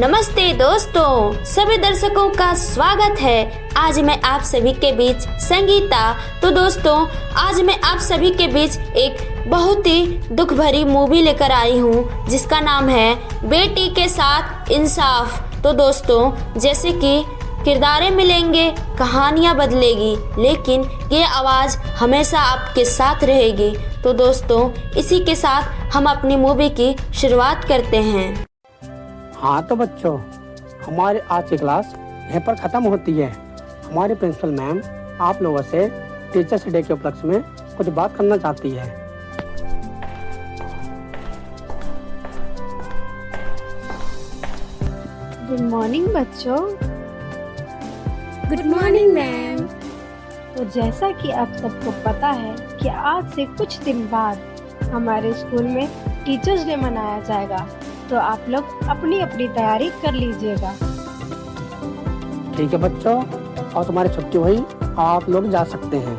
नमस्ते दोस्तों, सभी दर्शकों का स्वागत है। आज मैं आप सभी के बीच संगीता। तो दोस्तों, आज मैं आप सभी के बीच एक बहुत ही दुख भरी मूवी लेकर आई हूँ जिसका नाम है बेटी के साथ इंसाफ। तो दोस्तों, जैसे कि किरदारें मिलेंगे, कहानियाँ बदलेगी, लेकिन ये आवाज़ हमेशा आपके साथ रहेगी। तो दोस्तों, इसी के साथ हम अपनी मूवी की शुरुआत करते हैं। हाँ तो बच्चों, हमारी आज की क्लास यहीं पर ख़त्म होती है। हमारी प्रिंसिपल मैम आप लोगों से टीचर्स डे के उपलक्ष्य में कुछ बात करना चाहती है। गुड मॉर्निंग बच्चों। Good morning ma'am. तो जैसा कि आप सबको पता है कि आज से कुछ दिन बाद हमारे स्कूल में टीचर्स डे मनाया जाएगा, तो आप लोग अपनी अपनी तैयारी कर लीजिएगा। ठीक है बच्चों, और तुम्हारी छुट्टी हुई, आप लोग जा सकते हैं।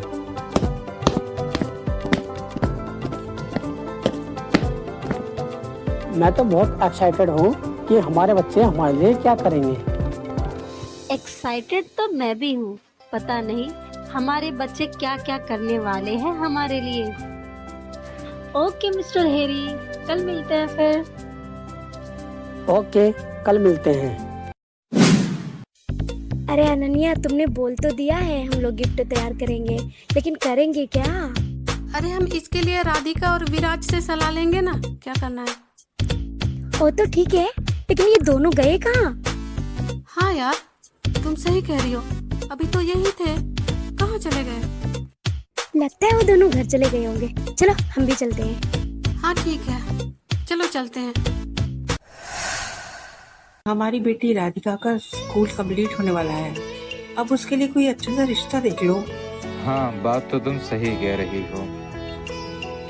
मैं तो बहुत एक्साइटेड हूँ कि हमारे बच्चे हमारे लिए क्या करेंगे। एक्साइटेड तो मैं भी हूँ, पता नहीं हमारे बच्चे क्या क्या करने वाले हैं हमारे लिए। ओके मिस्टर हेरी, कल मिलते हैं फिर। ओके, कल मिलते हैं। अरे अनन्या, तुमने बोल तो दिया है हम लोग गिफ्ट तैयार करेंगे, लेकिन करेंगे क्या? अरे हम इसके लिए राधिका और विराज से सलाह लेंगे ना, क्या करना है। वो तो ठीक है, लेकिन ये दोनों गए कहाँ? हाँ यार, तुम सही कह रही हो, अभी तो यही थे, कहाँ चले गए। लगता है वो दोनों घर चले गए होंगे। चलो हम भी चलते हैं। हाँ ठीक है, चलो चलते हैं। हमारी बेटी राधिका का स्कूल कंप्लीट होने वाला है, अब उसके लिए कोई अच्छा सा रिश्ता देख लो। हाँ, बात तो तुम सही कह रही हो।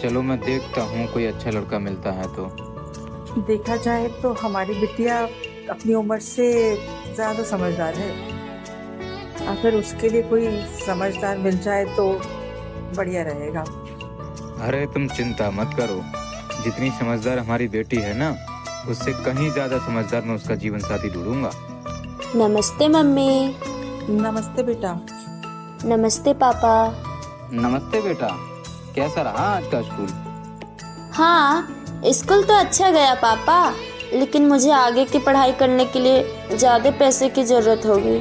चलो मैं देखता हूँ कोई अच्छा लड़का मिलता है तो। देखा जाए तो हमारी बिटिया अपनी उम्र से ज्यादा समझदार है, अगर उसके लिए कोई समझदार मिल जाए तो बढ़िया रहेगा। अरे तुम चिंता मत करो, जितनी समझदार हमारी बेटी है ना, उससे कहीं ज्यादा समझदार मैं उसका जीवन साथी ढूंढूंगा। नमस्ते मम्मी। नमस्ते बेटा। नमस्ते पापा। नमस्ते बेटा, कैसा रहा आज का स्कूल? हाँ, स्कूल तो अच्छा गया पापा, लेकिन मुझे आगे की पढ़ाई करने के लिए ज्यादा पैसे की जरूरत होगी।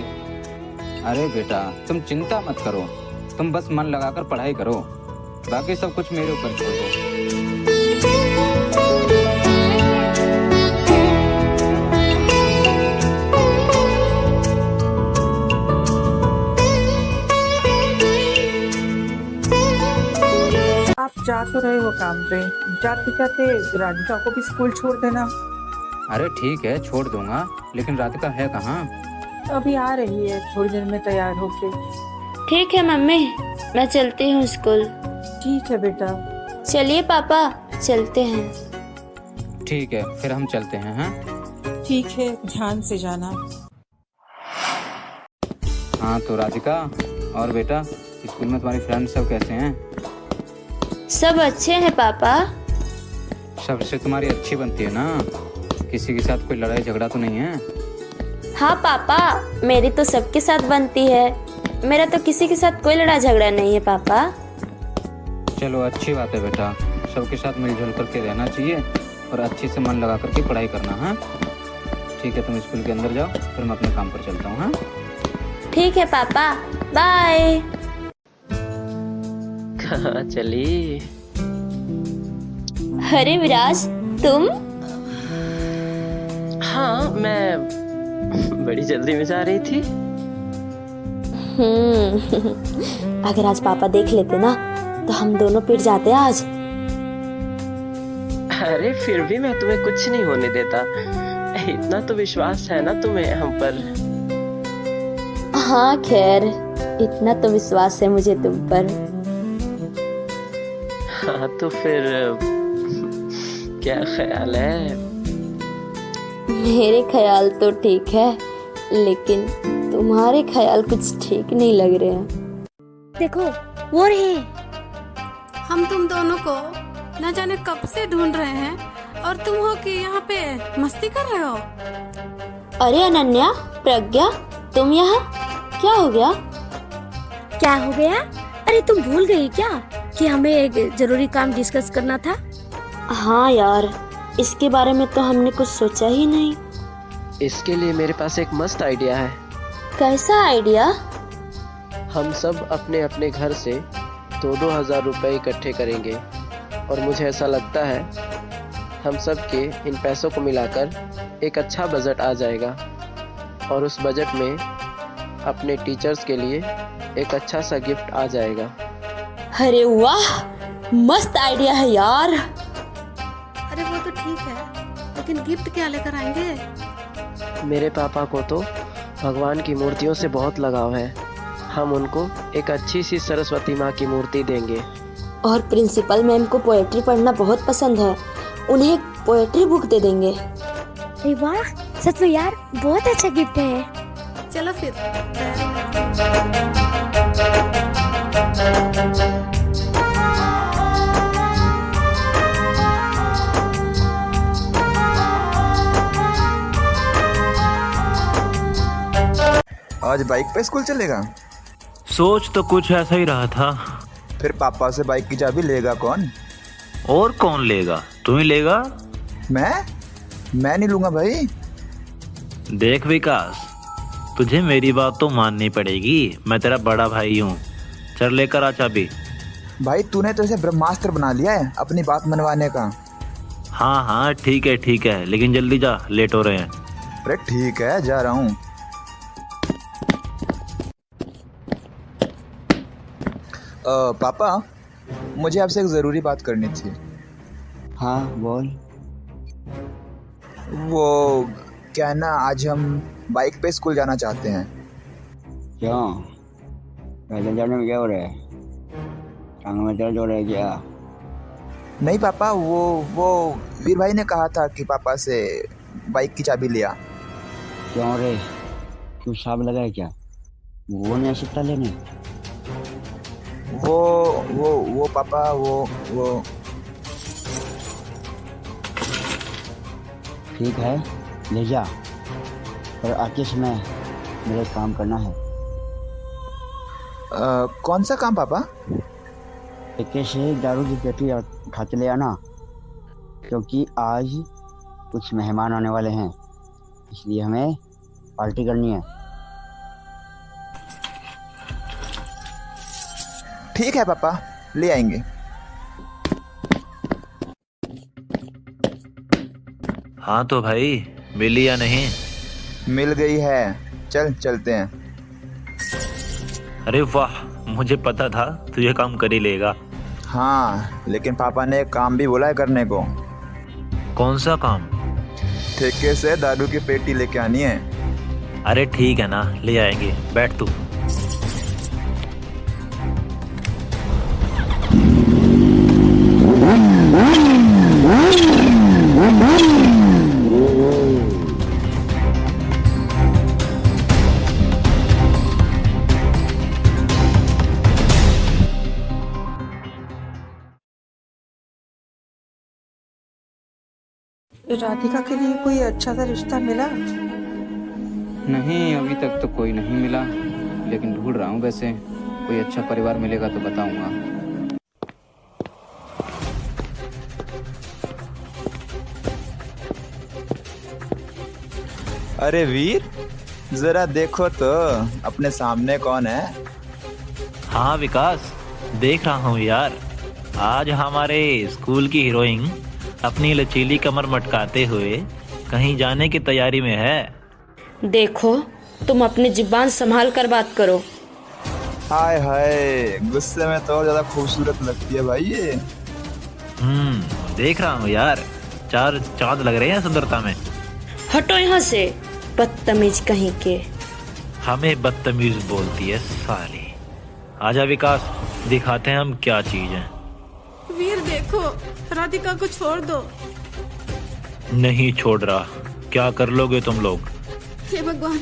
अरे बेटा, तुम चिंता मत करो, तुम बस मन लगाकर पढ़ाई करो, बाकी सब कुछ मेरे ऊपर छोड़ दो। आप जा तो रहे हो काम पे, जाते जाते राधिका को भी स्कूल छोड़ देना। अरे ठीक है, छोड़ दूंगा, लेकिन राधिका है कहाँ? अभी आ रही है, थोड़ी देर में तैयार होके। ठीक है मम्मी, मैं चलती हूँ स्कूल। ठीक है बेटा। चलिए पापा, चलते हैं। ठीक है, फिर हम चलते हैं। हाँ ठीक है, ध्यान से जाना। हाँ तो राधिका और बेटा, स्कूल में तुम्हारी फ्रेंड सब कैसे हैं? सब अच्छे हैं पापा। सबसे तुम्हारी अच्छी बनती है ना, किसी के साथ कोई लड़ाई झगड़ा तो नहीं है? हाँ पापा, मेरी तो सबके साथ बनती है, मेरा तो किसी के साथ कोई लड़ाई झगड़ा नहीं है पापा। चलो अच्छी बात है बेटा, सबके साथ मिलजुल करके रहना चाहिए और अच्छे से मन लगा करके पढ़ाई करना। हाँ ठीक है, तुम स्कूल के अंदर जाओ, फिर मैं अपने काम पर चलता हूँ। हाँ ठीक है पापा, बाय। कहाँ चली? अरे विराज, तुम? हाँ, मैं बड़ी जल्दी में जा रही थी। अगर आज पापा देख लेते ना, तो हम दोनों पिट जाते आज। अरे फिर भी मैं तुम्हें कुछ नहीं होने देता, इतना तो विश्वास है ना तुम्हें हम पर। हाँ खैर, इतना तो विश्वास है मुझे तुम पर। हाँ तो फिर क्या ख्याल है? मेरे ख्याल तो ठीक है, लेकिन तुम्हारे ख्याल कुछ ठीक नहीं लग रहे हैं। देखो वो रहे। हम तुम दोनों को न जाने कब से ढूंढ रहे हैं, और तुम हो कि यहाँ पे मस्ती कर रहे हो। अरे अनन्या, प्रज्ञा, तुम यहाँ? क्या हो गया? क्या हो गया? अरे तुम भूल गई क्या कि हमें एक जरूरी काम डिस्कस करना था? हाँ यार, इसके बारे में तो हमने कुछ सोचा ही नहीं। इसके लिए मेरे पास एक मस्त आइडिया है। कैसा आइडिया? हम सब अपने अपने घर से 2-2 हज़ार रुपए इकट्ठे करेंगे और मुझे ऐसा लगता है हम सब के इन पैसों को मिलाकर एक अच्छा बजट आ जाएगा और उस बजट में अपने टीचर्स के लिए एक अच्छा सा गिफ्ट आ जाएगा। अरे वाह, मस्त आइडिया है यार। अरे वो तो ठीक है, लेकिन गिफ्ट क्या लेकर आएंगे? मेरे पापा को तो भगवान की मूर्तियों से बहुत लगाव है। हम उनको एक अच्छी सी सरस्वती माँ की मूर्ति देंगे। और प्रिंसिपल मैम को पोएट्री पढ़ना बहुत पसंद है, उन्हें एक पोएट्री बुक दे देंगे। अरे वाह, सच में यार बहुत अच्छा गिफ्ट है। चलो फिर तैयारी करते हैं। आज बाइक पे स्कूल चलेगा? सोच तो कुछ ऐसा ही रहा था। फिर पापा से बाइक की चाबी लेगा कौन? और कौन लेगा? तू ही लेगा। मैं नहीं लूंगा भाई। देख विकास, तुझे मेरी बात तो माननी पड़ेगी। मैं तेरा बड़ा भाई हूँ। चल लेकर आ चाबी। भाई तूने तो इसे ब्रह्मास्त्र बना लिया है अपनी बात मनवाने का। हाँ हाँ ठीक है, लेकिन जल्दी जा, लेट हो रहे हैं। अरे ठीक है, जा रहा हूँ। पापा, मुझे आपसे एक ज़रूरी बात करनी थी। हाँ बोल। वो क्या है ना, आज हम बाइक पे स्कूल जाना चाहते हैं। क्यों? पैदल जाने में क्या हो रहा है? टांगों में दर्द हो रहा है क्या? नहीं पापा, वो वीर भाई ने कहा था कि पापा से बाइक की चाबी लिया। क्यों रे, क्यों साब लगा है क्या? वो नहीं आ सकता लेने? वो पापा, वो ठीक है, ले जा, पर आते समय मेरे काम करना है। कौन सा काम पापा? ठेके से दारू की पेटी उठा के ले आना, क्योंकि आज कुछ मेहमान आने वाले हैं, इसलिए हमें पार्टी करनी है। ठीक है पापा, ले आएंगे। हाँ तो भाई, मिली या नहीं? मिल गई है, चलते हैं। अरे वाह, मुझे पता था तू ये काम कर ही लेगा। हाँ, लेकिन पापा ने एक काम भी बोला है करने को। कौन सा काम? ठेके से दारू की पेटी लेके आनी है। अरे ठीक है ना, ले आएंगे, बैठ तू। राधिका के लिए कोई अच्छा सा रिश्ता मिला? नहीं, अभी तक तो कोई नहीं मिला, लेकिन ढूंढ रहा हूँ। वैसे कोई अच्छा परिवार मिलेगा तो बताऊंगा। अरे वीर, जरा देखो तो अपने सामने कौन है। हाँ विकास, देख रहा हूँ यार। आज हमारे स्कूल की हीरोइन अपनी लचीली कमर मटकाते हुए कहीं जाने की तैयारी में है। देखो, तुम अपनी जुबान संभाल कर बात करो। हाय हाय, गुस्से में तो ज्यादा खूबसूरत लगती है भाई ये। देख रहा हूँ यार, 4 चांद लग रहे हैं सुंदरता में। हटो यहाँ से, बदतमीज कहीं के। हमें बदतमीज बोलती है साली। आजा विकास, दिखाते हैं हम क्या चीज है। वीर देखो, राधिका को छोड़ दो। नहीं छोड़ रहा। क्या कर लोगे तुम लोग? हे भगवान,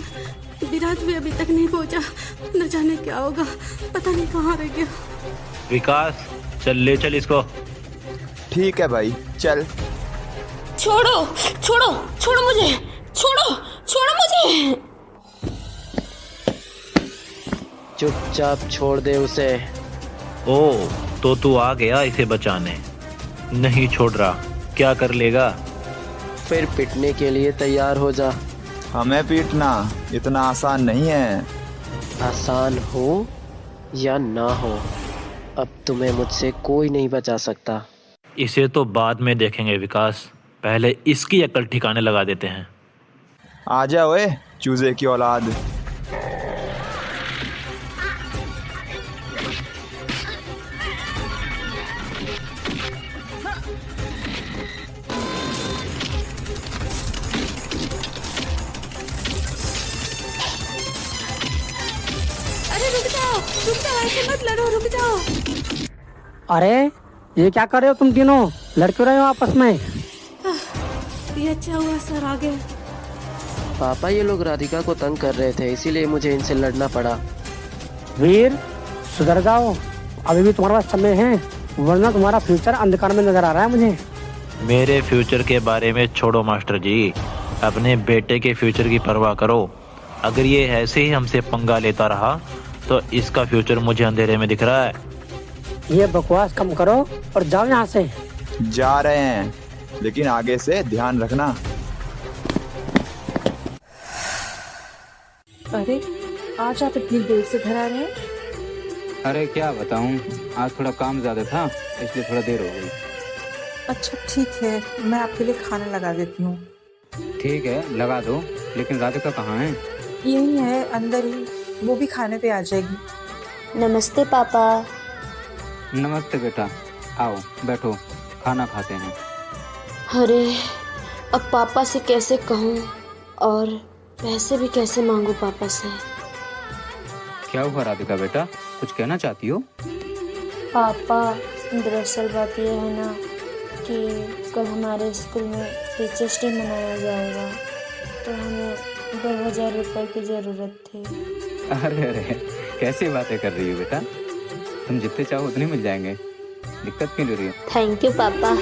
विराज भी अभी तक नहीं पहुंचा। न जाने क्या होगा, पता नहीं कहाँ रह गया। विकास, चल ले चल इसको। ठीक है भाई, चल। छोड़ो छोड़ो छोड़ो मुझे, छोड़ो छोड़ो मुझे। चुपचाप छोड़ दे उसे। ओ, तो तू आ गया इसे बचाने। नहीं छोड़ रहा, क्या कर लेगा? फिर पिटने के लिए तैयार हो जा। हमें पीटना इतना आसान नहीं है। आसान हो या ना हो, अब तुम्हें मुझसे कोई नहीं बचा सकता। इसे तो बाद में देखेंगे विकास, पहले इसकी अकल ठिकाने लगा देते हैं। आजा ओए चूजे की औलाद। अरे रुक जाओ, ऐसे मत लड़ो, रुक जाओ। अरे ये क्या कर रहे हो तुम तीनों? लड़ क्यों रहे हो आपस में? ये अच्छा हुआ सर आ गए। पापा ये लोग राधिका को तंग कर रहे थे, इसीलिए मुझे इनसे लड़ना पड़ा। वीर सुधर जाओ, अभी भी तुम्हारे पास समय है, वरना तुम्हारा फ्यूचर अंधकार में नजर आ रहा है मुझे। मेरे फ्यूचर के बारे में छोड़ो मास्टर जी, अपने बेटे के फ्यूचर की परवाह करो। अगर ये ऐसे ही हमसे पंगा लेता रहा तो इसका फ्यूचर मुझे अंधेरे में दिख रहा है। ये बकवास कम करो और जाओ यहाँ से। जा रहे हैं, लेकिन आगे से ध्यान रखना। अरे आज आप इतनी देर से घर आ रहे हैं? अरे क्या बताऊं, आज थोड़ा काम ज़्यादा था इसलिए थोड़ा देर हो गई। अच्छा ठीक है, मैं आपके लिए खाना लगा देती हूँ। ठीक है लगा दो, लेकिन राधिका कहाँ है? यही है अंदर ही, वो भी खाने पे आ जाएगी। नमस्ते पापा। नमस्ते बेटा, आओ बैठो, खाना खाते हैं। अरे अब पापा से कैसे कहूँ और पैसे भी कैसे मांगू पापा से। क्या हुआ राधिका बेटा, कुछ कहना चाहती हो? पापा दरअसल बात यह है ना कि कल हमारे स्कूल में टीचर्स डे मनाया जाएगा, तो हमें 2000 रुपये की ज़रूरत थी। अरे अरे कैसी बातें कर रही हो बेटा, तुम जितने चाहो उतने मिल जाएंगे, दिक्कत क्यों ले रही हो? थैंक यू पापा।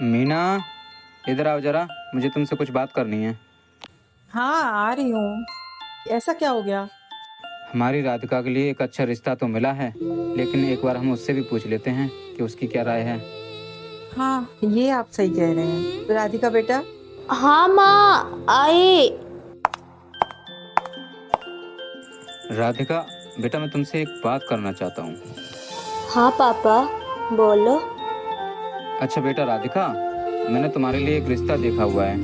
मीना इधर आओ जरा, मुझे तुमसे कुछ बात करनी है। हाँ आ रही हूँ। ऐसा क्या हो गया? हमारी राधिका के लिए एक अच्छा रिश्ता तो मिला है, लेकिन एक बार हम उससे भी पूछ लेते हैं कि उसकी क्या राय है। हाँ ये आप सही कह रहे हैं। राधिका बेटा। हाँ माँ आए। राधिका बेटा, मैं तुमसे एक बात करना चाहता हूँ। हाँ पापा बोलो। अच्छा बेटा राधिका, मैंने तुम्हारे लिए एक रिश्ता देखा हुआ है,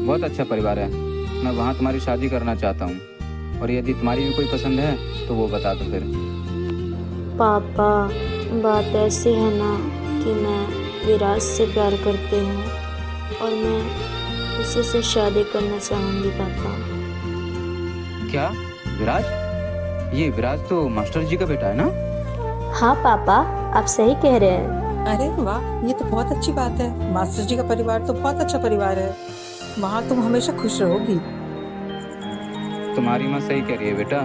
बहुत अच्छा परिवार है, मैं वहाँ तुम्हारी शादी करना चाहता हूँ, और यदि तुम्हारी भी कोई पसंद है तो वो बता दो फिर। पापा बात ऐसी है ना कि मैं विराज से प्यार करती हूँ और मैं उसी से शादी करना चाहूँगी पापा। क्या विराज? ये विराज तो मास्टर जी का बेटा है ना? हाँ पापा आप सही कह रहे हैं। अरे वाह, ये तो बहुत अच्छी बात है। मास्टर जी का परिवार तो बहुत अच्छा परिवार है, वहाँ तुम हमेशा खुश रहोगी। तुम्हारी माँ सही कह रही है बेटा,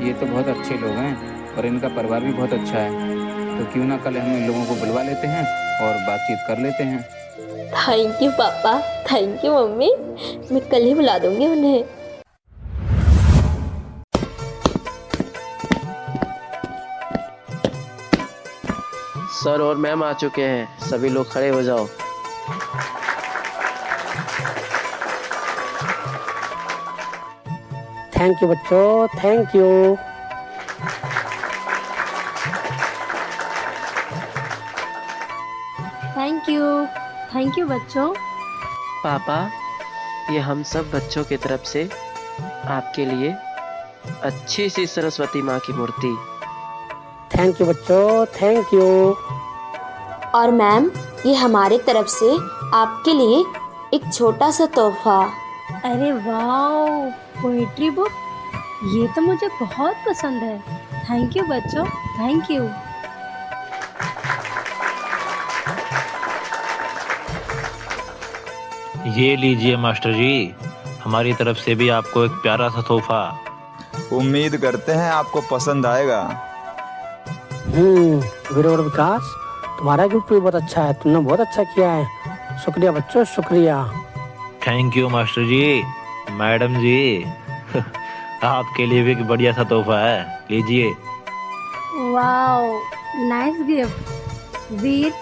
ये तो बहुत अच्छे लोग हैं और इनका परिवार भी बहुत अच्छा है, तो क्यों ना कल हम इन लोगों को बुलवा लेते हैं और बातचीत कर लेते हैं। थैंक यू पापा, थैंक यू मम्मी, मैं कल ही बुला दूंगी उन्हें। सर और मैम आ चुके हैं, सभी लोग खड़े हो जाओ। थैंक यू बच्चों, थैंक यू। थैंक यू बच्चों। पापा ये हम सब बच्चों की तरफ से आपके लिए अच्छी सी सरस्वती माँ की मूर्ति। थैंक यू बच्चों, थैंक यू। और मैम ये हमारी तरफ से आपके लिए एक छोटा सा तोहफा। अरे वाह, पोएट्री बुक, ये तो मुझे बहुत पसंद है। थैंक यू बच्चों, थैंक यू। ये लीजिए मास्टर जी, हमारी तरफ से भी आपको एक प्यारा सा तोहफा। उम्मीद करते हैं आपको पसंद आएगा। वीर और विकास, तुम्हारा गिफ्ट भी बहुत अच्छा है, तुमने बहुत अच्छा किया है। शुक्रिया बच्चों, शुक्रिया। Thank you master ji, madam ji. आपके लिए भी एक बढ़िया सा तोहफा है, लीजिए। Wow, nice gift. Veer,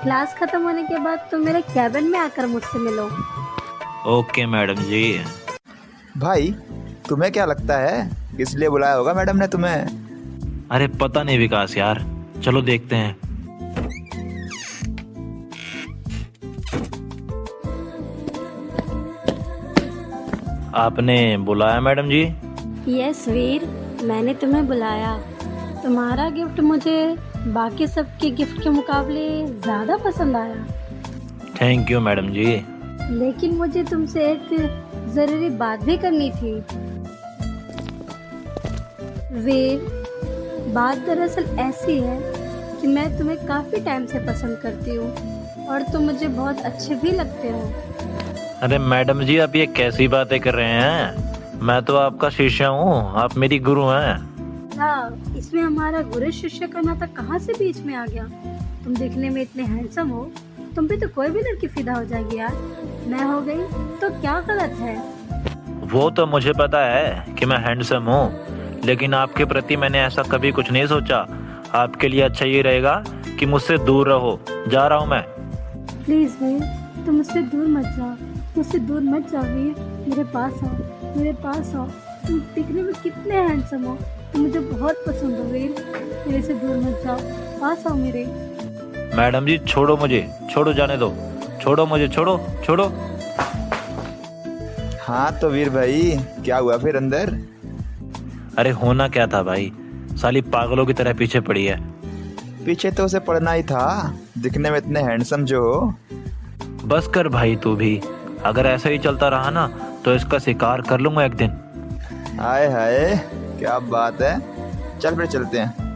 class खत्म होने के बाद तुम मेरे कैबिन में आकर मुझसे मिलो। ओके मैडम जी। भाई, तुम्हें क्या लगता है किस लिए बुलाया होगा मैडम ने तुम्हें? अरे पता नहीं विकास यार, चलो देखते हैं। आपने बुलाया मैडम जी? यस वीर, मैंने तुम्हें बुलाया। तुम्हारा गिफ्ट मुझे बाकी सबके गिफ्ट के मुकाबले ज़्यादा पसंद आया। थैंक यू मैडम जी। लेकिन मुझे तुमसे एक ज़रूरी बात भी करनी थी। वीर, बात दरअसल ऐसी है कि मैं तुम्हें काफ़ी टाइम से पसंद करती हूँ और तुम मुझे बहुत अच्छे भी लगते हो। अरे मैडम जी, आप ये कैसी बातें कर रहे हैं? मैं तो आपका शिष्य हूँ, आप मेरी गुरु हैं। हाँ, इसमें हमारा गुरु शिष्य का नाता कहाँ से बीच में आ गया? तुम दिखने में इतने हैंडसम हो, तुम पे तो कोई भी लड़की फिदा हो जाएगी यार। मैं हो गई तो क्या गलत है? वो तो मुझे पता है कि मैं हैंडसम हूँ, लेकिन आपके प्रति मैंने ऐसा कभी कुछ नहीं सोचा। आपके लिए अच्छा ये रहेगा कि मुझसे दूर रहो। जा रहा हूँ मैं। प्लीज वीर, तुम मुझसे दूर मत जाओ, मुझसे दूर मत जाओ वीर। मेरे पास आओ, मेरे पास आओ। तुम दिखने में कितने हैंडसम हो, तुम मुझे बहुत पसंद हो वीर। मेरे से दूर मत जाओ, पास आओ मेरे। मैडम जी छोड़ो मुझे, छोड़ो, जाने दो, छोड़ो मुझे, छोड़ो छोड़ो। हाँ तो वीर भाई, क्या हुआ फिर अंदर? अरे होना क्या था भाई, साली पागलों की तरह पीछे पड़ी है। पीछे तो उसे पड़ना ही था, दिखने में इतने हैंडसम जो हो। बस कर भाई तू भी, अगर ऐसे ही चलता रहा ना तो इसका शिकार कर लूंगा एक दिन। हाय हाय, क्या बात है। चल फिर चलते हैं।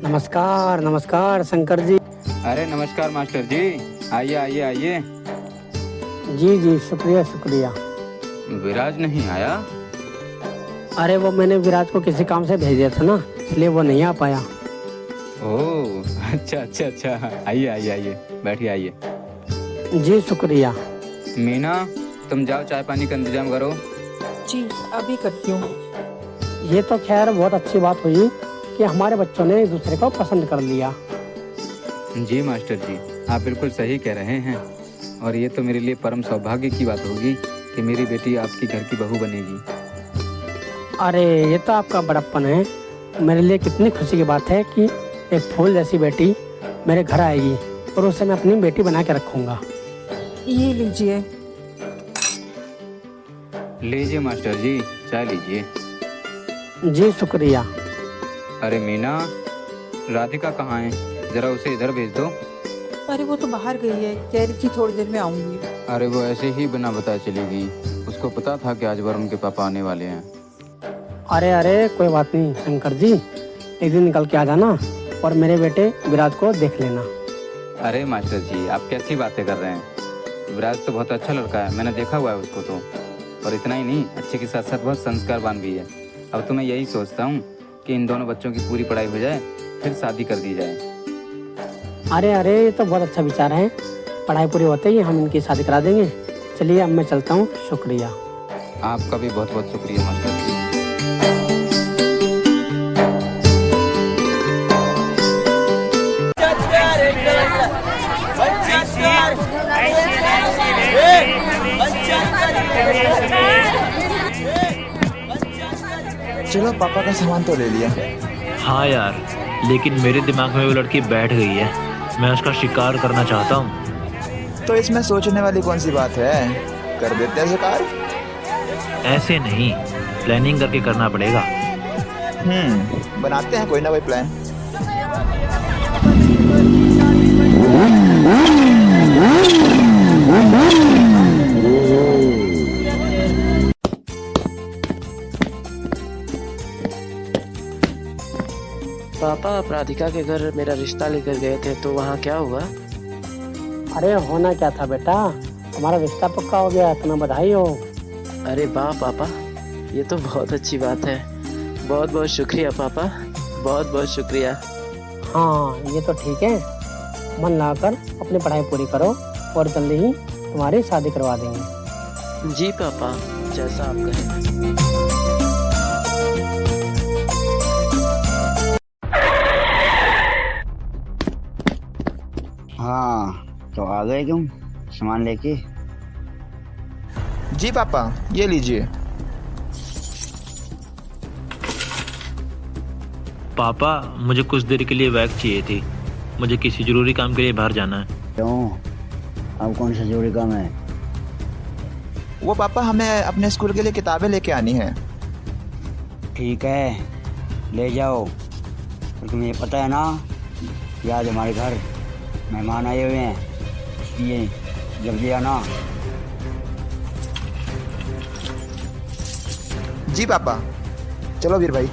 नमस्कार नमस्कार शंकर जी। अरे नमस्कार मास्टर जी, आइए आइए आइए। जी जी, शुक्रिया शुक्रिया। विराज नहीं आया? अरे वो मैंने विराज को किसी काम से भेज दिया था ना, इसलिए वो नहीं आ पाया। ओह अच्छा अच्छा अच्छा, आइए आइए आइए, बैठिए आइए। जी शुक्रिया। मीना, तुम जाओ चाय पानी का इंतजाम करो। जी अभी करती हूँ। ये तो खैर बहुत अच्छी बात हुई कि हमारे बच्चों ने एक दूसरे को पसंद कर लिया। जी मास्टर जी, आप बिल्कुल सही कह रहे हैं, और ये तो मेरे लिए परम सौभाग्य की बात होगी कि मेरी बेटी आपकी घर की बहू बनेगी। अरे ये तो आपका बड़प्पन है। मेरे लिए कितनी खुशी की बात है कि एक फूल जैसी बेटी मेरे घर आएगी और उसे मैं अपनी बेटी बना के रखूँगा। ये लीजिए। लीजिए मास्टर जी, चाय लीजिए। जी शुक्रिया। अरे मीना, राधिका कहाँ है? जरा उसे इधर भेज दो। अरे वो तो बाहर गई है, कह रही थी थोड़ी देर में आऊंगी। अरे वो ऐसे ही बिना बताए चली गई, उसको पता था कि आज वरुण के पापा आने वाले हैं। अरे अरे कोई बात नहीं शंकर जी, एक दिन निकल के आ जाना और मेरे बेटे विराज को देख लेना। अरे मास्टर जी, आप कैसी बातें कर रहे हैं? विराज तो बहुत अच्छा लड़का है, मैंने देखा हुआ है उसको तो। और इतना ही नहीं, अच्छे के साथ साथ बहुत संस्कारवान भी है। अब तो मैं यही सोचता हूँ कि इन दोनों बच्चों की पूरी पढ़ाई हो जाए, फिर शादी कर दी जाए। अरे अरे ये तो बहुत अच्छा विचार है। पढ़ाई पूरी होते ही हम इनकी शादी करा देंगे। चलिए अब मैं चलता हूँ, शुक्रिया। आपका भी बहुत बहुत शुक्रिया मास्टर जी। चलो पापा का सामान तो ले लिया। हाँ यार, लेकिन मेरे दिमाग में वो लड़की बैठ गई है, मैं उसका शिकार करना चाहता हूँ। तो इसमें सोचने वाली कौन सी बात है, कर देते हैं शिकार। ऐसे नहीं, प्लानिंग करके करना पड़ेगा। बनाते हैं कोई ना कोई प्लान। पापा, आप राधिका के घर मेरा रिश्ता लेकर गए थे, तो वहाँ क्या हुआ? अरे होना क्या था बेटा, हमारा रिश्ता पक्का हो गया, तुम्हें बधाई हो। अरे वाह पापा, ये तो बहुत अच्छी बात है। बहुत बहुत शुक्रिया पापा, बहुत बहुत शुक्रिया। हाँ ये तो ठीक है, मन लगाकर अपनी पढ़ाई पूरी करो और जल्दी ही तुम्हारी शादी करवा देंगे। जी पापा, जैसा आप कहें। हाँ तो आ गए तुम सामान लेके? जी पापा, ये लीजिए। पापा मुझे कुछ देर के लिए बैग चाहिए थी, मुझे किसी जरूरी काम के लिए बाहर जाना है। क्यों, अब कौन सा जरूरी काम है? वो पापा, हमें अपने स्कूल के लिए किताबें लेके आनी हैं। ठीक है ले जाओ, तो तुम्हें ये पता है ना कि आज हमारे घर मेहमान आए हुए हैं, इसलिए जल्दी आना। जी पापा, चलो वीर भाई।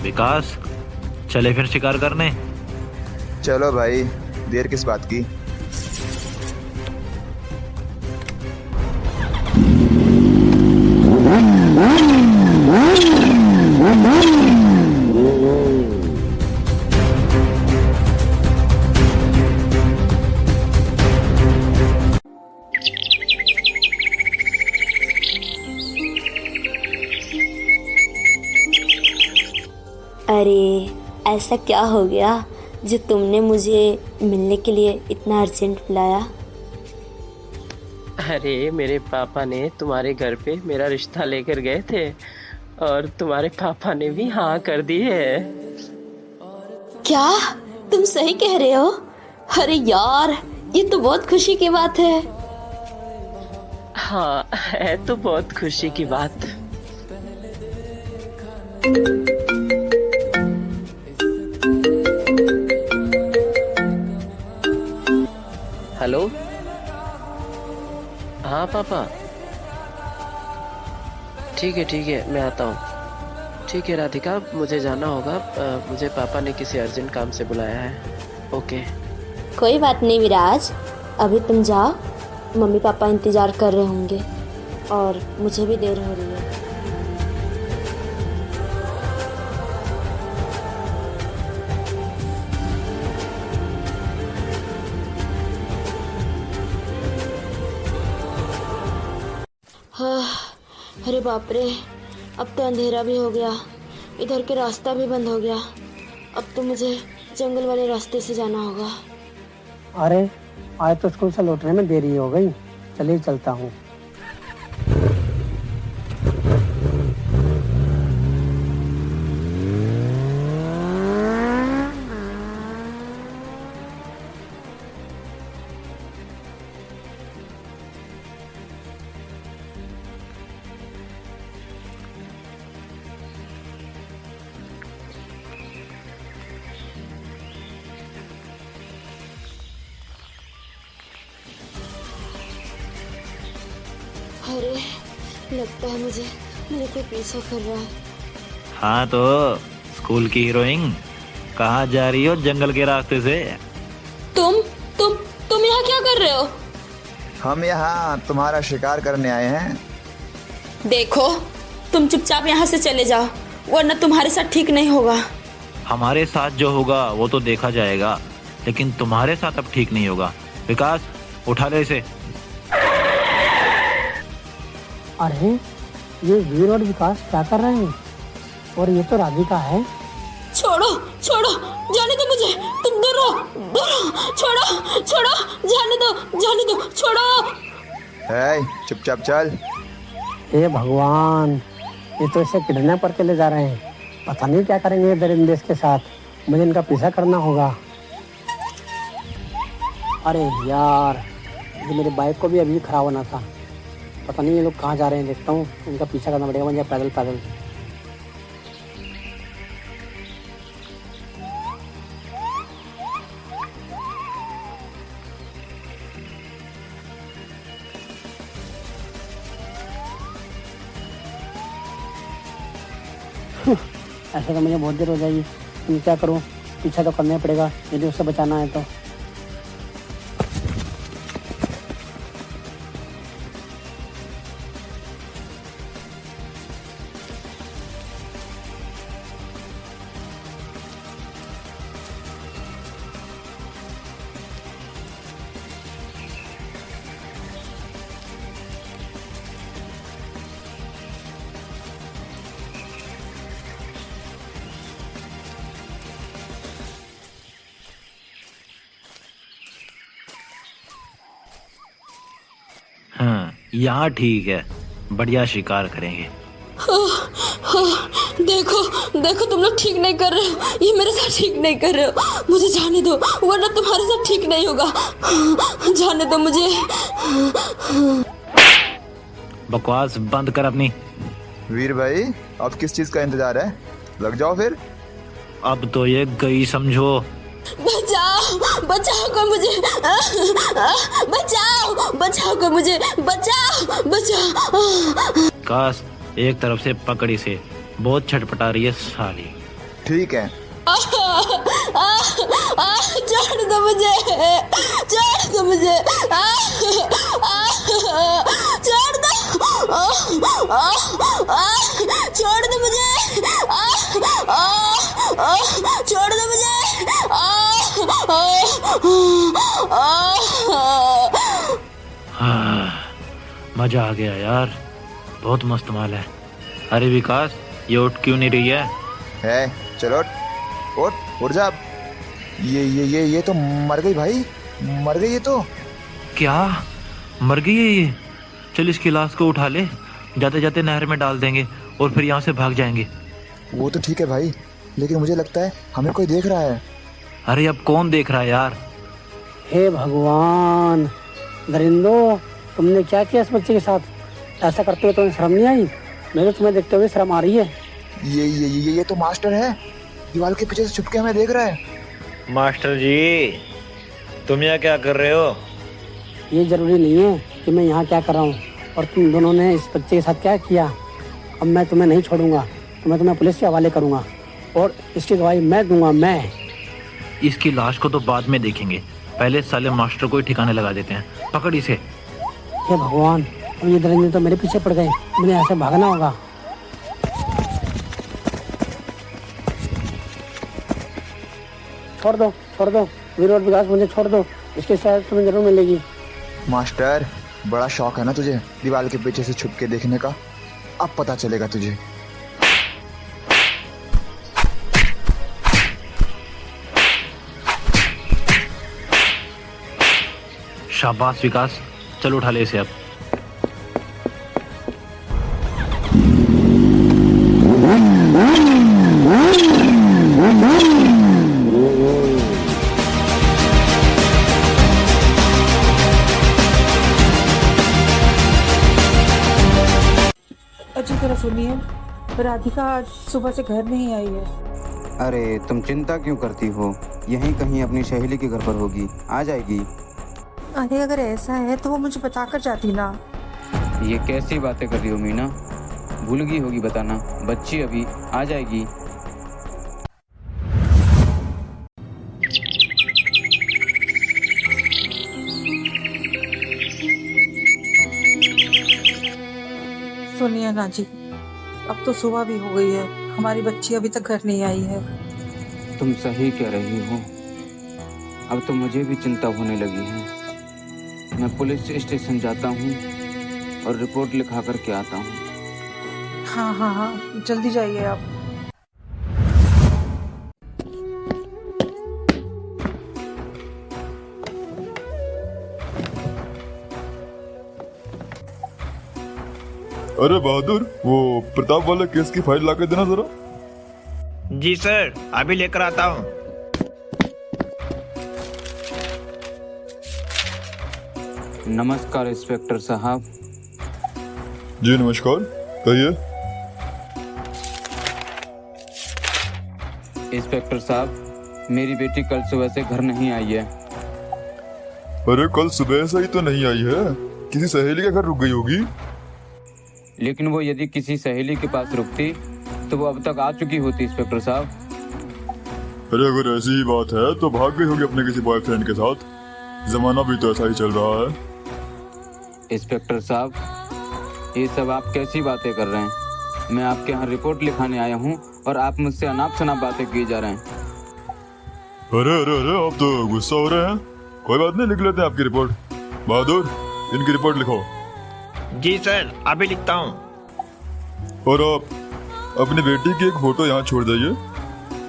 विकास, चले फिर शिकार करने। चलो भाई, देर किस बात की। अरे ऐसा क्या हो गया जो तुमने मुझे मिलने के लिए इतना अर्जेंट बुलाया? अरे मेरे पापा ने तुम्हारे घर पे मेरा रिश्ता लेकर गए थे और तुम्हारे पापा ने भी हाँ कर दी है। क्या तुम सही कह रहे हो? अरे यार, ये तो बहुत खुशी की बात है। हाँ, है तो बहुत खुशी की बात। हेलो, हाँ पापा, ठीक है मैं आता हूँ। ठीक है राधिका, मुझे जाना होगा, मुझे पापा ने किसी अर्जेंट काम से बुलाया है। ओके। कोई बात नहीं विराज, अभी तुम जाओ, मम्मी पापा इंतजार कर रहे होंगे और मुझे भी देर हो रही है। हाँ, अरे बाप रे, अब तो अंधेरा भी हो गया, इधर के रास्ता भी बंद हो गया। अब तो मुझे जंगल वाले रास्ते से जाना होगा। अरे आज तो स्कूल से लौटने में देरी हो गई, चलिए चलता हूँ। अरे लगता है मुझे मेरे को पीछा कर रहा है। हाँ तो स्कूल की हीरोइन, कहाँ जा रही हो जंगल के रास्ते से? तुम यहाँ क्या कर रहे हो? हम यहाँ तुम्हारा शिकार करने आए हैं। देखो, तुम चुपचाप यहाँ से चले जाओ, वरना तुम्हारे साथ ठीक नहीं होगा। हमारे साथ जो होगा वो तो देखा जाएगा, लेकिन तुम्हारे साथ अब ठीक नहीं होगा। विकास, उठा ले इसे। अरे ये वीर और विकास क्या कर रहे हैं? और ये तो राधिका है। छोड़ो, जाने दो मुझे, तुम दूर रहो, छोड़ो, जाने दो, छोड़ो। चुपचाप चल। हे भगवान, ये तो इसे किडनैप करके ले जा रहे हैं। पता नहीं क्या करेंगे दरिंदे के साथ, मुझे इनका पीछा करना होगा। अरे यार, ये मेरी बाइक को भी अभी खराब होना था। पता नहीं ये लोग कहाँ जा रहे हैं, देखता हूँ, इनका पीछा करना पड़ेगा मुझे पैदल। ऐसे तो मुझे बहुत देर हो जाएगी, तुम क्या करूँ, पीछा तो करना ही पड़ेगा यदि उसे बचाना है तो। यहाँ ठीक है, बढ़िया शिकार करेंगे। देखो देखो, तुम लोग ठीक नहीं कर रहे हो, ये मेरे साथ ठीक नहीं कर रहे हो। मुझे जाने दो, वरना तुम्हारे साथ ठीक नहीं होगा। जाने दो मुझे। बकवास बंद कर अपनी। वीर भाई, अब किस चीज का इंतजार है? लग जाओ फिर। अब तो ये गई समझो। बचाओ बचाओ को मुझे, बचाओ बचाओ को मुझे, बचाओ बचाओ। काश एक तरफ से पकड़ी से बहुत छटपटा रही है साली। ठीक है। छोड़ दो मुझे, छोड़ दो मुझे, छोड़ दो, छोड़ दो मुझे, छोड़ दो मुझे। मजा आ गया यार, बहुत मस्त माल है। अरे विकास, ये उठ क्यों नहीं रही है? चलो उठ जा। ये तो मर गई भाई, मर गई ये तो। क्या मर गई है ये? चल इसकी लाश को उठा ले, जाते जाते नहर में डाल देंगे और फिर यहाँ से भाग जाएंगे। वो तो ठीक है भाई, लेकिन मुझे लगता है हमें कोई देख रहा है। अरे अब कौन देख रहा है यार? हे भगवान, दरिंदो, तुमने क्या किया इस बच्चे के साथ? ऐसा करते हुए तुम्हें शर्म नहीं आई? मेरे तुम्हें देखते हुए शर्म आ रही है। ये तो मास्टर है, दीवार के पीछे से छुप के हमें देख रहा है। मास्टर जी, तुम यहाँ क्या कर रहे हो? ये जरूरी नहीं है कि मैं यहाँ क्या कर रहा हूँ और तुम दोनों ने इस बच्चे के साथ क्या किया। अब मैं तुम्हें नहीं छोड़ूंगा, मैं तुम्हें पुलिस के हवाले करूँगा और इसकी गवाही मैं दूंगा। मैं इसकी लाश को तो बाद में देखेंगे, पहले साले मास्टर को ही ठिकाने लगा देते हैं। पकड़ इसे। हे भगवान, अब ये दरिंदे तो मेरे पीछे पड़ गए, मुझे ऐसे भागना होगा। छोड़ दो वीर और विकास, मुझे छोड़ दो, इसके साथ तुम्हें जरूर मिलेगी। मास्टर, बड़ा शौक है ना तुझे दीवार के पीछे से छुप के देखने का? अब पता चलेगा तुझे। शाबाश विकास, चलो उठा ले इसे अब। अच्छी तरह सुनिए, राधिका आज सुबह से घर नहीं आई है। अरे तुम चिंता क्यों करती हो, यहीं कहीं अपनी सहेली के घर पर होगी, आ जाएगी। अरे अगर ऐसा है तो वो मुझे बताकर जाती ना। ये कैसी बातें कर रही हो मीना, भूल गई होगी बताना, बच्ची अभी आ जाएगी। सुनिए ना जी, अब तो सुबह भी हो गई है, हमारी बच्ची अभी तक घर नहीं आई है। तुम सही कह रही हो, अब तो मुझे भी चिंता होने लगी है। मैं पुलिस स्टेशन जाता हूँ और रिपोर्ट लिखा कर के आता हूँ। हाँ, जल्दी जाइए आप। अरे बहादुर, वो प्रताप वाले केस की फाइल लाके देना जरा। जी सर, अभी लेकर आता हूँ। नमस्कार इंस्पेक्टर साहब। जी नमस्कार, कहिए। इंस्पेक्टर साहब, मेरी बेटी कल सुबह से घर नहीं आई है। अरे कल सुबह से ही तो नहीं आई है, किसी सहेली के घर रुक गई होगी। लेकिन वो यदि किसी सहेली के पास रुकती तो वो अब तक आ चुकी होती इंस्पेक्टर साहब। अरे अगर ऐसी ही बात है तो भाग गई होगी अपने किसी बॉयफ्रेंड के साथ, जमाना भी तो ऐसा ही चल रहा है। इंस्पेक्टर साहब, ये सब आप कैसी बातें कर रहे हैं? मैं आपके यहाँ रिपोर्ट लिखाने आया हूँ और आप मुझसे अनाप शनाप बातें किए जा रहे हैं। अरे आप तो गुस्सा हो रहे हैं। कोई बात नहीं, लिख लेते हैं आपकी रिपोर्ट। बहादुर, इनकी रिपोर्ट लिखो। जी सर, अभी लिखता हूँ। और आप अपनी बेटी की एक फोटो यहाँ छोड़ जाइए,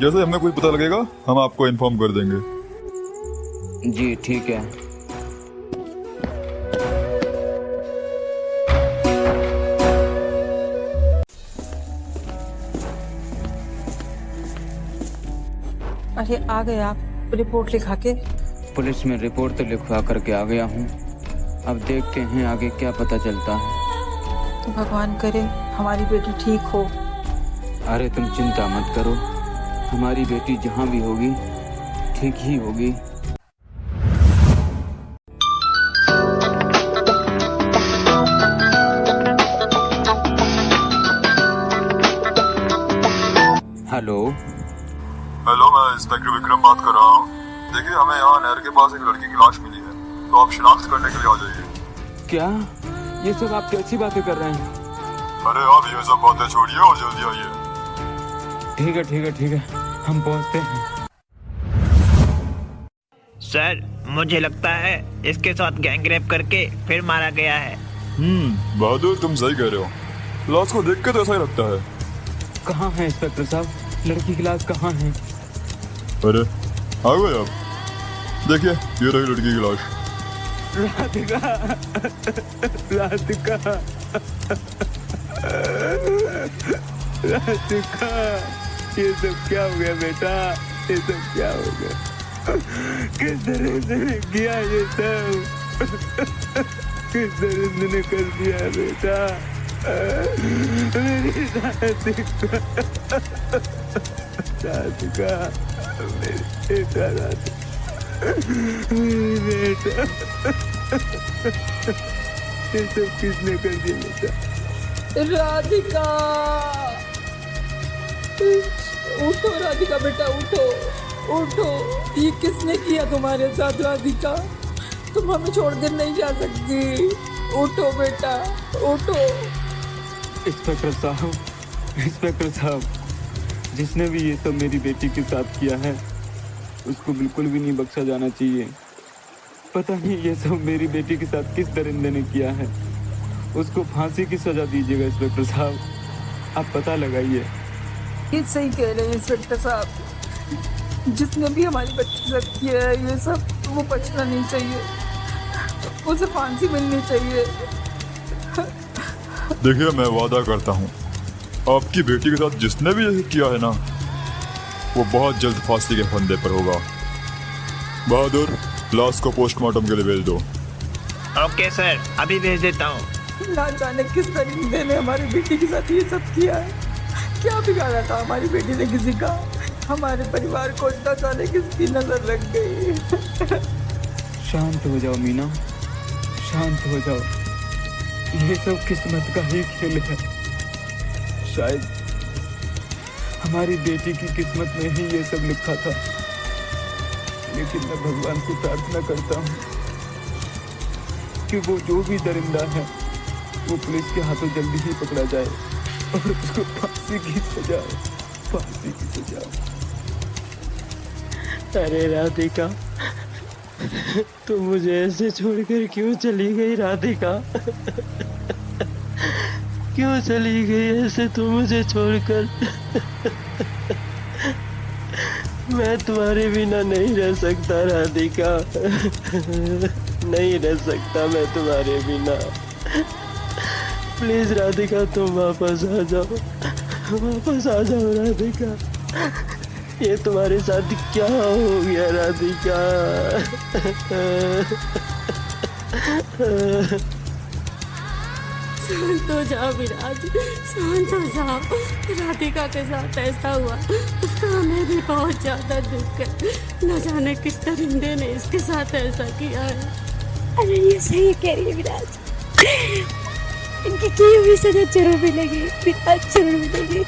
जैसे हमें कोई पता लगेगा हम आपको इन्फॉर्म कर देंगे। जी ठीक है। अरे आ गए आप रिपोर्ट लिखा के? पुलिस में रिपोर्ट तो लिखवा करके आ गया हूँ। अब देखते हैं आगे क्या पता चलता है। तो भगवान करे हमारी बेटी ठीक हो। अरे तुम चिंता मत करो, हमारी बेटी जहाँ भी होगी ठीक ही होगी। हेलो हेलो, मैं इंस्पेक्टर विक्रम बात कर रहा हूँ। देखिए, हमें यहाँ नहर के पास एक लड़की की लाश मिली है, तो आप शिनाख्त करने के लिए आ जाइए। क्या ये सब आप कैसी बातें कर रहे हैं? अरे आप ये सब बातें छोड़िए और जल्दी आइए। ठीक है ठीक है ठीक है, हम पहुँचते हैं। सर, मुझे लगता है इसके साथ गैंगरेप करके फिर मारा गया है। बहादुर, तुम सही कह रहे हो। लाश को देख के तो ऐसा ही लगता है। कहाँ है इंस्पेक्टर साहब? लड़की की लाश कहाँ है? अरे आ गए आप। देखिए, ये रही लड़की की लाश। राधिका, राधिका, राधिका, ये सब क्या हो गया बेटा? ये सब क्या हो गया? किस दरिंद ने किया ये सब? किस दरिंद ने कर दिया बेटा? मेरी राधिका, राधिका, मेरी बेटा, राधिका, मेरी बेटा। ये सब किसने कर दिया बेटा? राधिका, उठो राधिका बेटा, उठो उठो। ये किसने किया तुम्हारे साथ राधिका? तुम हमें छोड़ कर नहीं जा सकती। उठो बेटा, उठो। इंस्पेक्टर साहब, इंस्पेक्टर साहब, जिसने भी ये सब मेरी बेटी के साथ किया है उसको बिल्कुल भी नहीं बख्शा जाना चाहिए। पता नहीं ये सब मेरी बेटी के साथ किस दरिंदे ने किया है। उसको फांसी की सजा दीजिएगा इंस्पेक्टर साहब, आप पता लगाइए। ये सही कह रहे हैं इंस्पेक्टर साहब। जिसने भी हमारी बच्ची के साथ किया है ये सब, वो बचना नहीं चाहिए, उसे फांसी मिलनी चाहिए। देखिए, मैं वादा करता हूँ आपकी बेटी के साथ जिसने भी ये किया है ना, वो बहुत जल्द फांसी के फंदे पर होगा। बहादुर, लाश को पोस्टमार्टम के लिए भेज दो। ओके सर, अभी भेज देता हूँ। ना जाने किस दरिंदे ने हमारी बेटी के साथ ये सब किया है। क्या बिगाड़ा था हमारी बेटी ने किसी का? हमारे परिवार को ना जाने किसकी नजर लग गई। शांत हो जाओ मीना, शांत हो जाओ। ये सब किस्मत का ही खेल है। शायद हमारी बेटी की किस्मत में ही ये सब लिखा था। लेकिन मैं भगवान से प्रार्थना करता हूँ कि वो जो भी दरिंदा है वो पुलिस के हाथों जल्दी ही पकड़ा जाए और उसको फांसी की सजा, फांसी की सजा। अरे राधिका, तू मुझे ऐसे छोड़कर क्यों चली गई राधिका? क्यों चली गई ऐसे तू मुझे छोड़कर? मैं तुम्हारे बिना नहीं रह सकता राधिका, नहीं रह सकता मैं तुम्हारे बिना। प्लीज राधिका, तुम वापस आ जाओ, वापस आ जाओ राधिका। ये तुम्हारे साथ क्या हो गया राधिका? शांत हो जाओ विराज, शांत हो जाओ। राधिका के साथ ऐसा हुआ, उसका हमें भी बहुत ज्यादा दुख है। न जाने किस दरिंदे ने इसके साथ ऐसा किया है। अरे ये सही कह रही है विराज, इनकी की हुई सजा जरूर मिलेगी विराज, जरूर मिलेगी।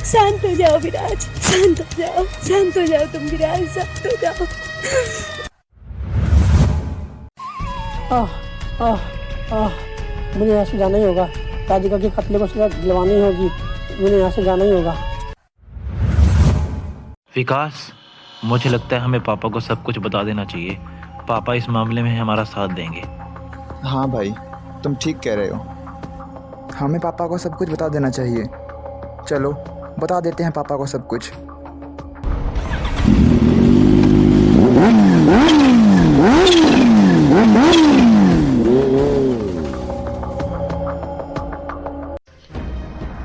शांत हो जाओ विराज, शांत हो जाओ, शांत हो जाओ तुम विराज, शांत हो जाओ। मुझे यहाँ से जाना ही होगा। राधिका के कत्ले को सजा दिलवानी होगी। मुझे यहाँ से जाना ही होगा। विकास, मुझे लगता है हमें पापा को सब कुछ बता देना चाहिए। पापा इस मामले में हमारा साथ देंगे। हाँ भाई, तुम ठीक कह रहे हो। हमें पापा को सब कुछ बता देना चाहिए। चलो बता देते हैं पापा को सब कुछ।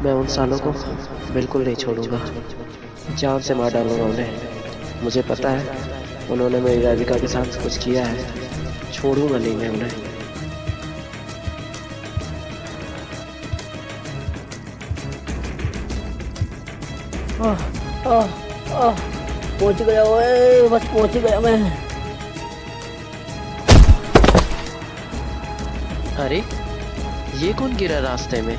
मैं उन सालों को बिल्कुल नहीं छोड़ूंगा। जान से मार डालूंगा उन्हें। मुझे पता है उन्होंने मेरी राधिका के साथ कुछ किया है, छोड़ूंगा नहीं मैं उन्हें। पहुंच गया ओए, बस पहुंच गया मैं। अरे ये कौन गिरा रास्ते में?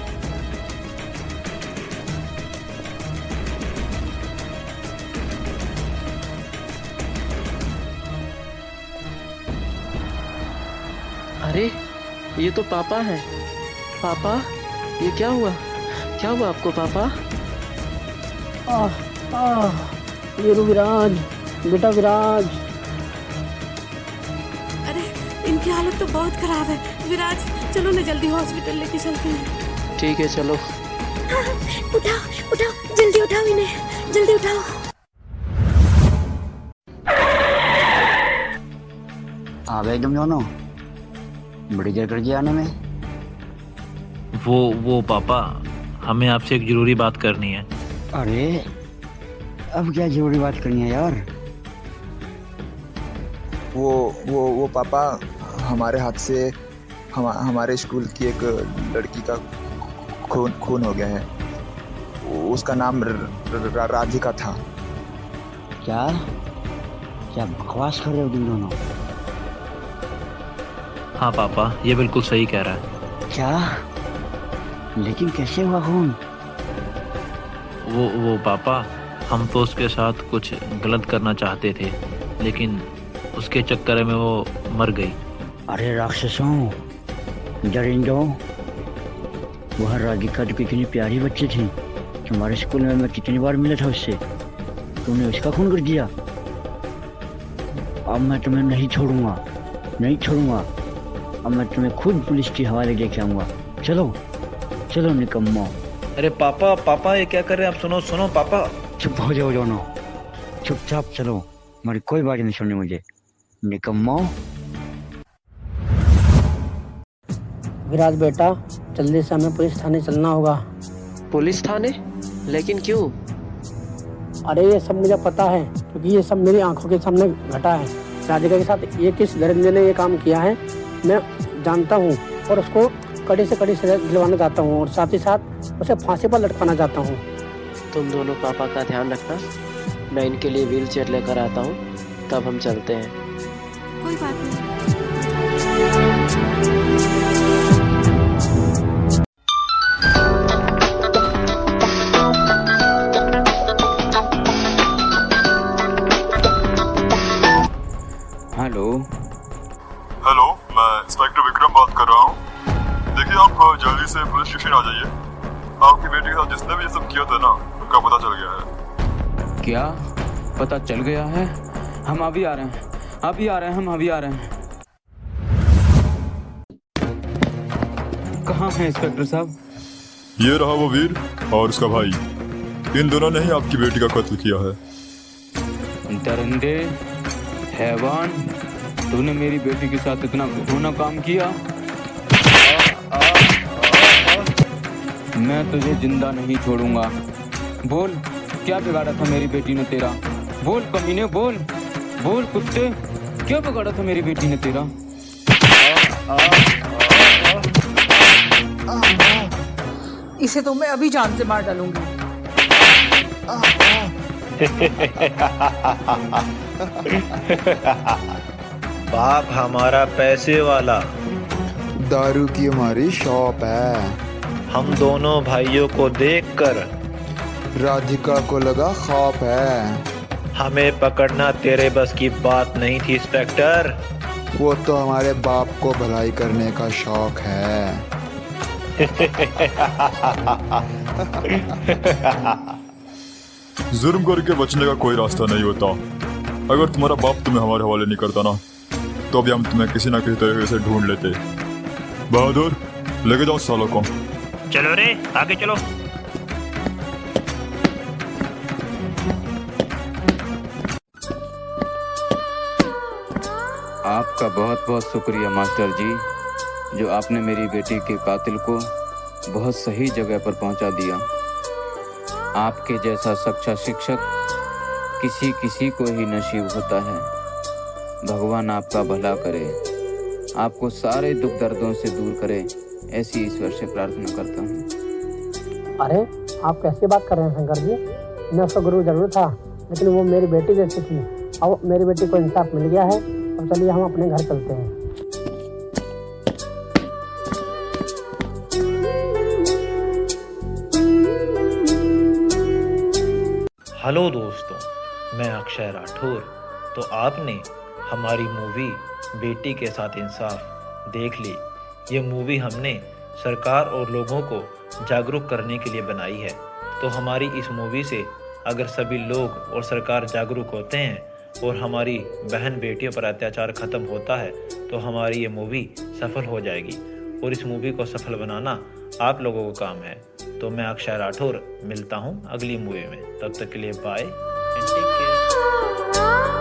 अरे ये तो पापा है। पापा ये क्या हुआ? क्या हुआ आपको पापा? वीरू विराज, बेटा विराज। अरे इनकी हालत तो बहुत खराब है। विराज चलो ना जल्दी हॉस्पिटल लेके चलते हैं। ठीक है चलो। उठाओ उठाओ, जल्दी उठाओ इन्हें, जल्दी उठाओ। आ गए तुम दोनों, बड़ी देर कर दिया आने में। वो पापा, हमें आपसे एक जरूरी बात करनी है। अरे अब क्या जरूरी बात करनी है यार? वो पापा, हमारे हाथ से हमारे स्कूल की एक लड़की का खून हो गया है। उसका नाम राधिका था। क्या क्या बकवास कर रहे हो तुम दोनों? हाँ पापा, ये बिल्कुल सही कह रहा है। क्या? लेकिन कैसे हुआ खून? वो पापा, हम तो उसके साथ कुछ गलत करना चाहते थे, लेकिन उसके चक्कर में वो मर गई। अरे राक्षसों, दरिंदों, वह राधिका तो कितनी प्यारी बच्ची थी। तुम्हारे स्कूल में मैं कितनी बार मिला था उससे, तुमने उसका खून कर दिया। अब मैं तुम्हें नहीं छोड़ूंगा, नहीं छोड़ूंगा। अब मैं तुम्हें खुद पुलिस के हवाले लेके आऊंगा। चलो चलो निकम्मो। अरे पापा ये क्या कर रहे हैं आप? सुनो पापा। चुप हो जाओ दोनों, चुपचाप चलो, हमारी कोई बात नहीं सुननी मुझे, निकम्मो। विराज बेटा, जल्दी से हमें पुलिस थाने चलना होगा। पुलिस थाने? लेकिन क्यों? अरे ये सब मुझे पता है, क्योंकि ये सब मेरी आंखों के सामने घटा है। राधिका के साथ ये किस दरिंदे ने ये काम किया है मैं जानता हूँ, और उसको कड़ी से कड़ी सजा दिलवाना चाहता हूँ, और साथ ही साथ उसे फांसी पर लटकाना चाहता हूँ। तुम दोनों पापा का ध्यान रखना, मैं इनके लिए व्हील चेयर लेकर आता हूँ, तब हम चलते हैं। कोई बात नहीं। हेलो, मैं इंस्पेक्टर विक्रम बात कर रहा हूँ। देखिए, आप जल्दी से पुलिस स्टेशन आ जाइए। आपकी बेटी के साथ जिसने भी ये सब किया था ना, उनका पता चल गया है। क्या पता चल गया है? हम अभी आ रहे हैं, हम अभी आ रहे हैं। कहाँ हैं इंस्पेक्टर साहब? ये रहा वो वीर और उसका भाई। इन दोनों ने ही आपकी बेटी का कत्ल किया है। दरिंदे, हैवान, तूने मेरी बेटी के साथ इतना घिनौना काम किया। मैं तुझे जिंदा नहीं छोड़ूंगा। बोल, क्या बिगाड़ा था मेरी बेटी ने तेरा? बोल कमीने, बोल कुत्ते, क्या बिगाड़ा था मेरी बेटी ने तेरा? इसे तो मैं अभी जान से मार डालूंगी। बाप हमारा पैसे वाला, दारू की हमारी शॉप है। हम दोनों भाइयों को देखकर राधिका को लगा खौफ है। हमें पकड़ना तेरे बस की बात नहीं थी इंस्पेक्टर। वो तो हमारे बाप को भलाई करने का शौक है। जुर्म करके बचने का कोई रास्ता नहीं होता। अगर तुम्हारा बाप तुम्हें हमारे हवाले नहीं करता ना, तो अभी हम तुम्हें किसी ना किसी तरीके से ढूंढ लेते। बहादुर, लेके जाओ सालों को। चलो रे, आगे चलो। आपका बहुत बहुत शुक्रिया मास्टर जी, जो आपने मेरी बेटी के कातिल को बहुत सही जगह पर पहुंचा दिया। आपके जैसा सच्चा शिक्षक किसी किसी को ही नसीब होता है। भगवान आपका भला करे, आपको सारे दुख दर्दों से दूर करे, ऐसी ईश्वर से प्रार्थना करता हूँ। अरे आप कैसी बात कर रहे हैं शंकर जी? मैं उसका गुरु जरूर था, लेकिन वो मेरी बेटी जैसी थी। अब मेरी बेटी को इंसाफ मिल गया है। अब चलिए हम अपने घर चलते हैं। हेलो दोस्तों, मैं अक्षय राठौर। तो आपने हमारी मूवी बेटी के साथ इंसाफ देख ली। ये मूवी हमने सरकार और लोगों को जागरूक करने के लिए बनाई है। तो हमारी इस मूवी से अगर सभी लोग और सरकार जागरूक होते हैं और हमारी बहन बेटियों पर अत्याचार खत्म होता है तो हमारी ये मूवी सफल हो जाएगी। और इस मूवी को सफल बनाना आप लोगों का काम है। तो मैं अक्षय राठौर मिलता हूँ अगली मूवी में। तब तक के लिए बाय एंड टेक केयर।